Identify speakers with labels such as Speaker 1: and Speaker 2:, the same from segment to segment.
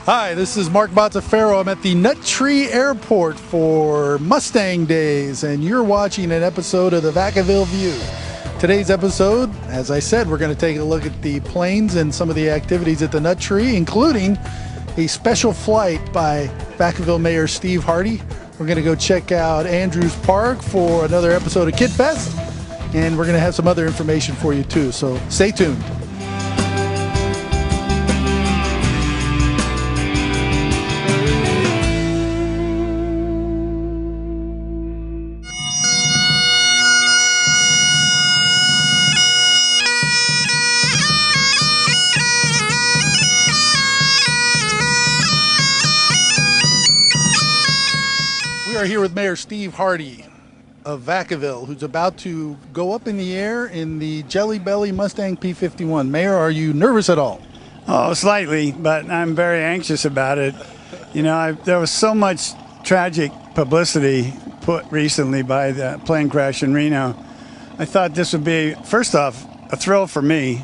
Speaker 1: Hi, this is Mark Bozzafaro. I'm at the Nut Tree Airport for Mustang Days, and you're watching an episode of the Vacaville View. Today's episode, as I said, we're going to take a look at the planes and some of the activities at the Nut Tree, including a special flight by Vacaville Mayor Steve Hardy. We're going to go check out Andrews Park for another episode of Kid Fest, and we're going to have some other information for you too, so stay tuned. We are here with Mayor Steve Hardy of Vacaville, who's about to go up in the air in the Jelly Belly Mustang P51. Mayor, are you nervous at all?
Speaker 2: Oh, slightly, but I'm very anxious about it. You know, there was so much tragic publicity put recently by the plane crash in Reno. I thought this would be, first off, a thrill for me,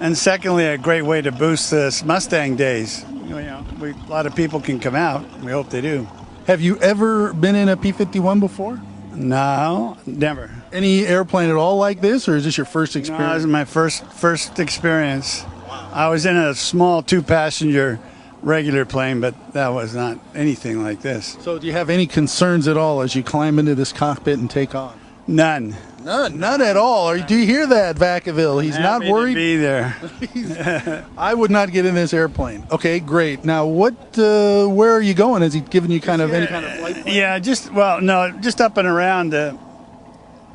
Speaker 2: and secondly, a great way to boost this Mustang Days. A lot of people can come out. We hope they do.
Speaker 1: Have you ever been in a P51 before?
Speaker 2: No, never.
Speaker 1: Any airplane at all like this, or is this your first experience?
Speaker 2: No, this is my first experience. I was in a small 2-passenger regular plane, but that was not anything like this.
Speaker 1: So do you have any concerns at all as you climb into this cockpit and take off?
Speaker 2: None.
Speaker 1: None at all. Do you hear that, Vacaville? He's not worried.
Speaker 2: To be there.
Speaker 1: I would not get in this airplane. Okay, great. Now, where are you going? Has he given you any kind of flight plan?
Speaker 2: Yeah, just up and around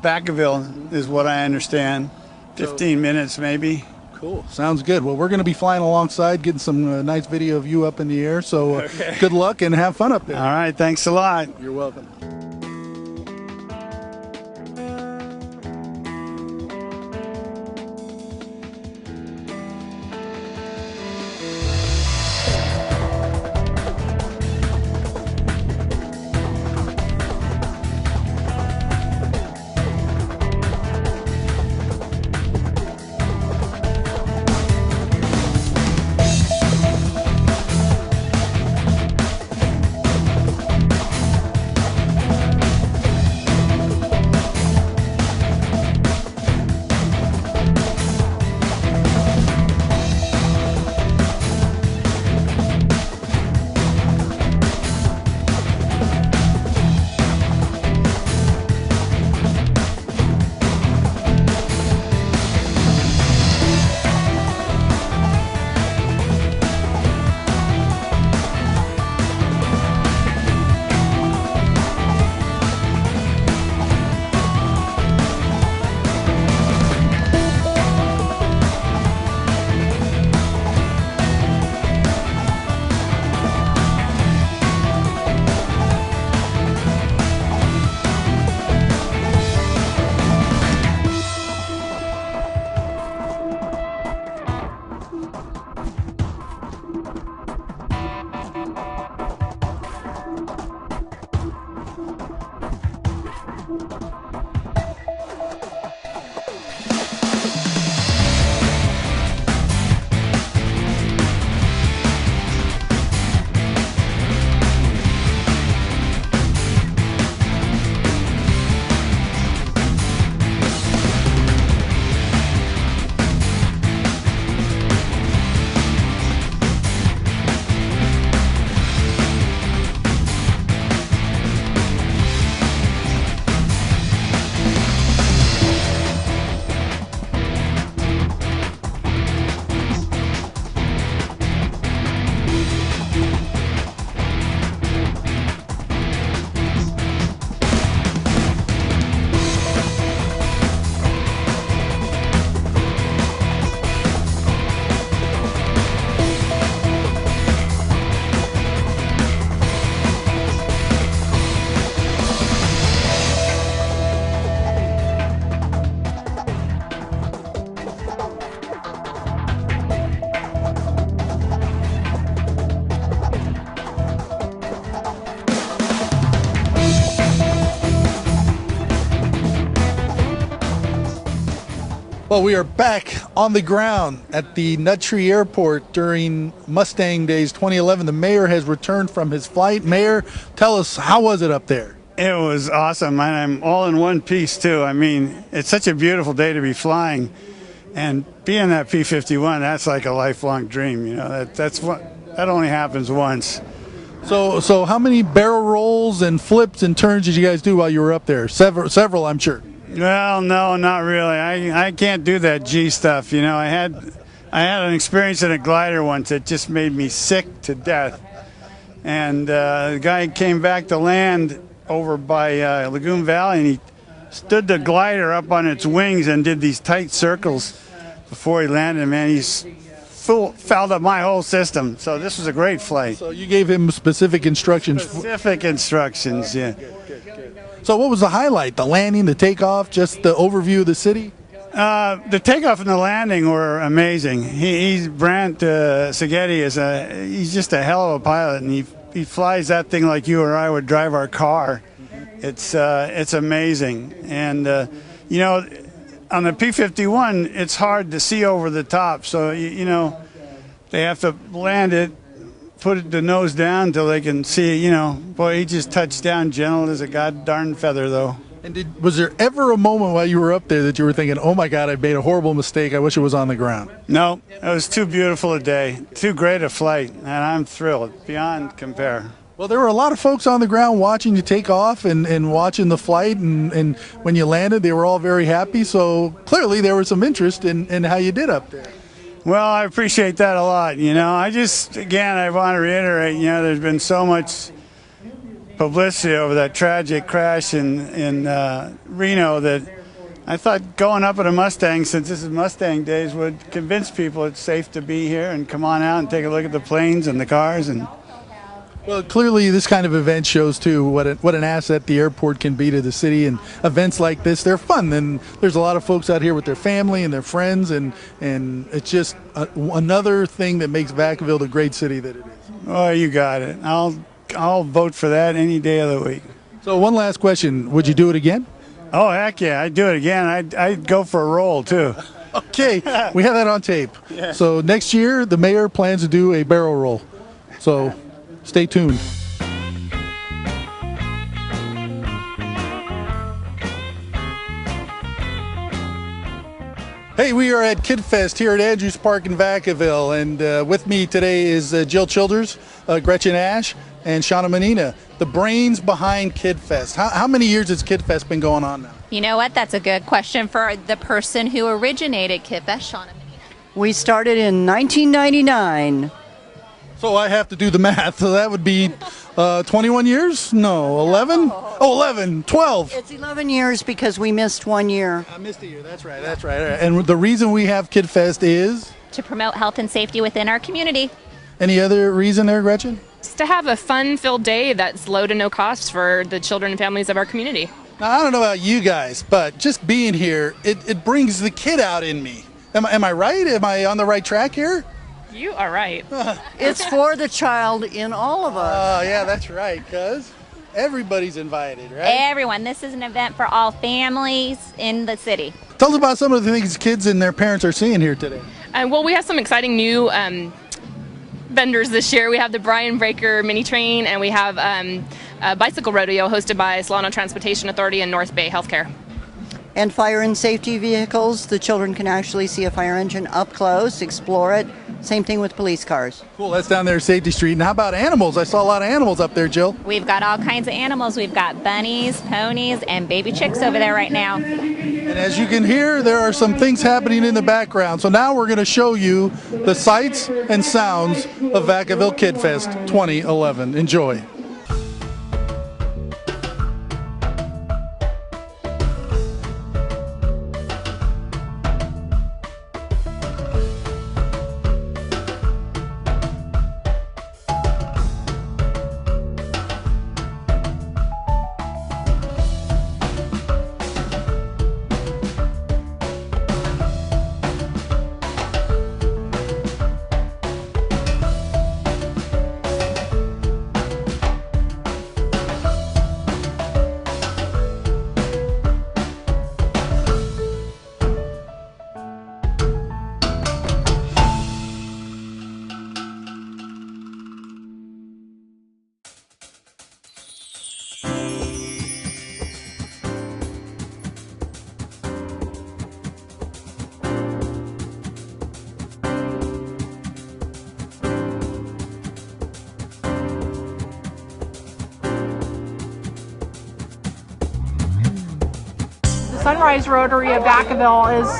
Speaker 2: Vacaville is what I understand. 15 minutes maybe.
Speaker 1: Cool. Sounds good. Well, we're going to be flying alongside, getting some nice video of you up in the air. So Good luck and have fun up there.
Speaker 2: All right. Thanks a lot.
Speaker 1: You're welcome. Well, we are back on the ground at the Nut Tree Airport during Mustang Days 2011. The mayor has returned from his flight. Mayor, tell us, how was it up there?
Speaker 2: It was awesome, and I'm all in one piece too. I mean, it's such a beautiful day to be flying, and being that P-51, that's like a lifelong dream. You know, that only happens once.
Speaker 1: So how many barrel rolls and flips and turns did you guys do while you were up there? Several, I'm sure.
Speaker 2: Well, no, not really. I can't do that G stuff. You know, I had an experience in a glider once that just made me sick to death, and the guy came back to land over by Lagoon Valley, and he stood the glider up on its wings and did these tight circles before he landed. Man, he's fouled up my whole system. So this was a great flight.
Speaker 1: So you gave him specific instructions.
Speaker 2: Specific instructions, yeah.
Speaker 1: Good. So what was the highlight? The landing, the takeoff, just the overview of the city?
Speaker 2: The takeoff and the landing were amazing. Brant Seghetti he's just a hell of a pilot, and he flies that thing like you or I would drive our car. It's amazing. And you know, on the P-51, it's hard to see over the top. So you know, they have to land it, put the nose down until they can see it. You know, boy, he just touched down gentle as a god darn feather, though.
Speaker 1: And was there ever a moment while you were up there that you were thinking, oh my God, I made a horrible mistake, I wish it was on the ground?
Speaker 2: No, it was too beautiful a day, too great a flight, and I'm thrilled, beyond compare.
Speaker 1: Well, there were a lot of folks on the ground watching you take off and watching the flight, and when you landed, they were all very happy, so clearly there was some interest in how you did up there.
Speaker 2: Well, I appreciate that a lot. You know, I want to reiterate, you know, there's been so much publicity over that tragic crash in Reno that I thought going up in a Mustang, since this is Mustang Days, would convince people it's safe to be here and come on out and take a look at the planes and the cars. And
Speaker 1: well, clearly this kind of event shows too what an asset the airport can be to the city, and events like this, they're fun, and there's a lot of folks out here with their family and their friends, and it's just another thing that makes Vacaville the great city that it is.
Speaker 2: Oh, you got it. I'll vote for that any day of the week.
Speaker 1: So one last question, would you do it again?
Speaker 2: Oh, heck yeah, I'd do it again. I'd go for a roll too.
Speaker 1: Okay, we have that on tape.
Speaker 2: Yeah.
Speaker 1: So next year the mayor plans to do a barrel roll, so stay tuned. Hey, we are at Kid Fest here at Andrews Park in Vacaville, and with me today is Jill Childers, Gretchen Ash, and Shauna Menina, the brains behind Kid Fest. How many years has Kid Fest been going on now?
Speaker 3: You know what? That's a good question for the person who originated Kid Fest, Shauna Menina.
Speaker 4: We started in 1999.
Speaker 1: So I have to do the math. So that would be 21 years? No, 11? Oh, 11, 12.
Speaker 4: It's 11 years because we missed 1 year.
Speaker 1: I missed a year. That's right. And the reason we have Kid Fest is?
Speaker 3: To promote health and safety within our community.
Speaker 1: Any other reason there, Gretchen?
Speaker 5: It's to have a fun-filled day that's low to no cost for the children and families of our community.
Speaker 1: Now, I don't know about you guys, but just being here, it brings the kid out in me. Am I right? Am I on the right track here?
Speaker 5: You are right.
Speaker 4: It's for the child in all of us.
Speaker 1: Oh, yeah, that's right, because everybody's invited, right?
Speaker 3: Everyone. This is an event for all families in the city.
Speaker 1: Tell us about some of the things kids and their parents are seeing here today.
Speaker 5: Well, we have some exciting new vendors this year. We have the Brian Breaker mini train, and we have a bicycle rodeo hosted by Solano Transportation Authority and North Bay Healthcare.
Speaker 4: And fire and safety vehicles. The children can actually see a fire engine up close, explore it. Same thing with police cars.
Speaker 1: Cool, that's down there at Safety Street. And how about animals? I saw a lot of animals up there, Jill.
Speaker 3: We've got all kinds of animals. We've got bunnies, ponies, and baby chicks over there right now.
Speaker 1: And as you can hear, there are some things happening in the background. So now we're going to show you the sights and sounds of Vacaville Kid Fest 2011. Enjoy.
Speaker 6: Sunrise Rotary of Vacaville is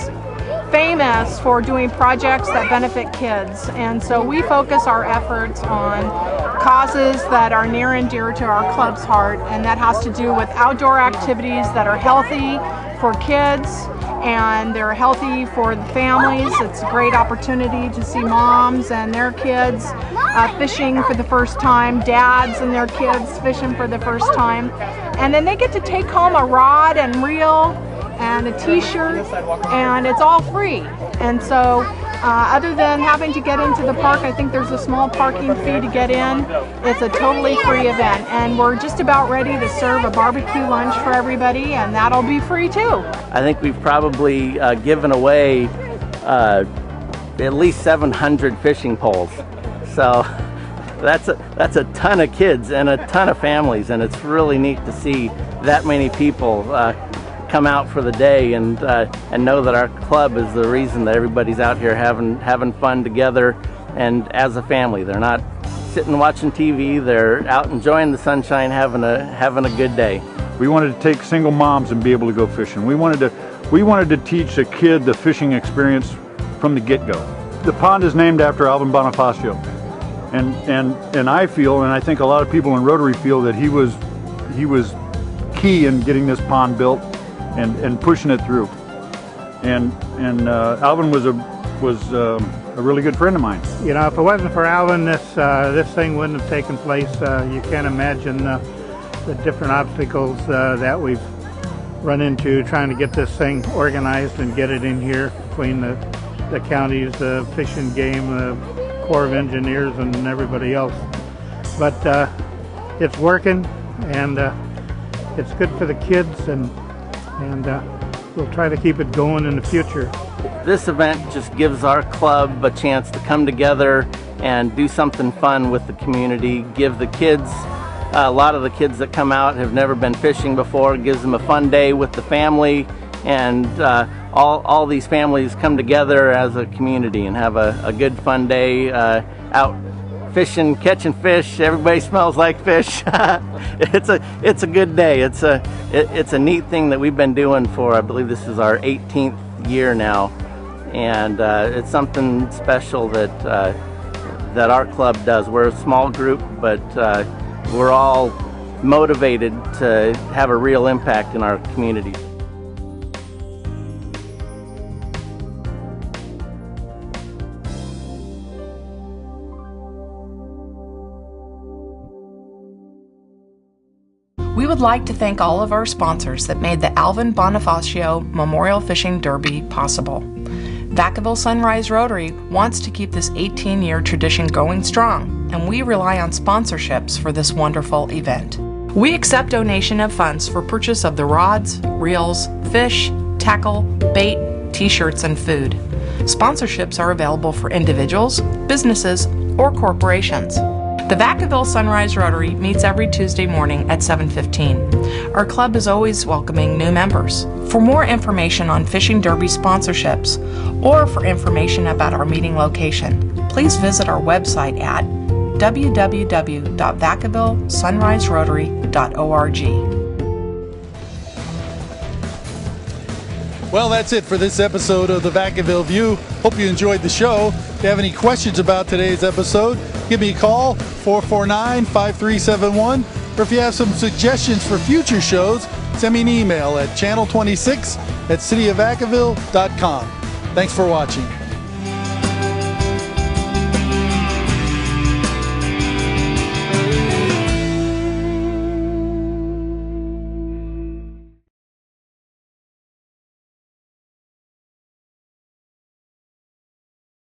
Speaker 6: famous for doing projects that benefit kids, and so we focus our efforts on causes that are near and dear to our club's heart, and that has to do with outdoor activities that are healthy for kids and they're healthy for the families. It's a great opportunity to see moms and their kids fishing for the first time, dads and their kids fishing for the first time, and then they get to take home a rod and reel and a t-shirt, and it's all free. And so other than having to get into the park, I think there's a small parking fee to get in. It's a totally free event, and we're just about ready to serve a barbecue lunch for everybody, and that'll be free too.
Speaker 7: I think we've probably given away at least 700 fishing poles. So that's a ton of kids and a ton of families, and it's really neat to see that many people come out for the day and know that our club is the reason that everybody's out here having fun together and as a family. They're not sitting watching TV, they're out enjoying the sunshine, having a good day.
Speaker 8: We wanted to take single moms and be able to go fishing. We wanted to teach a kid the fishing experience from the get-go. The pond is named after Alvin Bonifacio, and I feel, and I think a lot of people in Rotary feel, that he was key in getting this pond built and pushing it through. And Alvin was a really good friend of mine.
Speaker 9: You know, if it wasn't for Alvin, this thing wouldn't have taken place. You can't imagine the different obstacles that we've run into trying to get this thing organized and get it in here between the counties, the Fish and Game, the Corps of Engineers, and everybody else. But it's working, and it's good for the kids, and we'll try to keep it going in the future.
Speaker 7: This event just gives our club a chance to come together and do something fun with the community, give the kids, a lot of the kids that come out have never been fishing before, it gives them a fun day with the family, and all these families come together as a community and have a good fun day out fishing, catching fish. Everybody smells like fish. It's a good day. It's a neat thing that we've been doing for, I believe this is our 18th year now, and it's something special that our club does. We're a small group, but we're all motivated to have a real impact in our community.
Speaker 10: We would like to thank all of our sponsors that made the Alvin Bonifacio Memorial Fishing Derby possible. Vacaville Sunrise Rotary wants to keep this 18-year tradition going strong, and we rely on sponsorships for this wonderful event. We accept donation of funds for purchase of the rods, reels, fish, tackle, bait, t-shirts, and food. Sponsorships are available for individuals, businesses, or corporations. The Vacaville Sunrise Rotary meets every Tuesday morning at 7:15. Our club is always welcoming new members. For more information on Fishing Derby sponsorships or for information about our meeting location, please visit our website at www.vacavillesunriserotary.org.
Speaker 1: Well, that's it for this episode of the Vacaville View. Hope you enjoyed the show. If you have any questions about today's episode, give me a call, 449-5371. Or if you have some suggestions for future shows, send me an email at channel26@cityofvacaville.com. Thanks for watching.